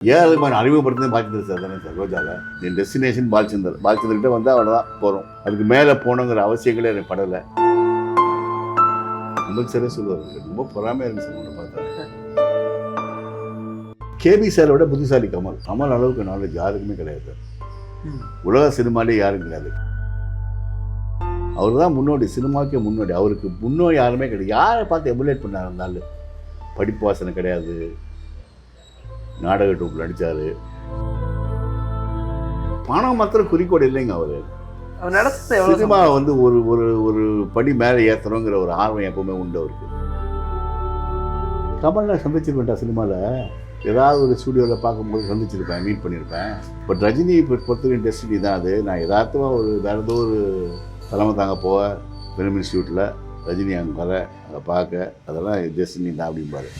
ஏன் அது மாதிரி அறிமுகப்படுத்துறது பாலச்சந்தர் சார் தானே சார் ரோஜாவில். என் டெஸ்டினேஷன் பாலச்சந்தர்கிட்ட வந்து அவ்வளோதான் போகிறோம். அதுக்கு மேலே போகணுங்கிற அவசியங்களே எனக்கு படலை. அம்பேத்கரே சொல்லுவார், ரொம்ப பொறாமையாக இருக்கு சார் ஒன்று பார்த்தா. கேபி சாரை விட புத்திசாலி கமல். கமல் அளவுக்கு நாலேஜ் யாருக்குமே கிடையாது. உலக சினிமாலே யாரும் கிடையாது. அவர் தான் முன்னோடி, சினிமாவுக்கே முன்னோடி. அவருக்கு முன்னோடி யாருமே கிடையாது. யாரை பார்த்து எமுலேட் பண்ணார் இருந்தாலும். படிப்பு வாசனை கிடையாது, நாடக டூப்பில் நடித்தார். பணம் மாத்திரம் குறிக்கோடு இல்லைங்க. அவர் சினிமா வந்து ஒரு ஒரு ஒரு படி மேலே ஏற்றணுங்கிற ஒரு ஆர்வம் எப்பவுமே உண்டு அவருக்கு. கமல்லாம் சந்திச்சிருப்பேன்டா சினிமாவில். ஏதாவது ஒரு ஸ்டூடியோவில் பார்க்கும்போது சந்திச்சிருப்பேன், மீட் பண்ணியிருப்பேன். பட் ரஜினி பொறுத்தவரைக்கும் டெஸ்டினி தான் அது. நான் யதார்த்தமாக ஒரு வேறு ஏதோ ஒரு தலைமை தாங்க போவேன் ஃபிலிம் இன்ஸ்டியூட்டில். ரஜினி அங்கே வர, அதை பார்க்க, அதெல்லாம் டெஸ்டினி தான் அப்படிம்பாரு.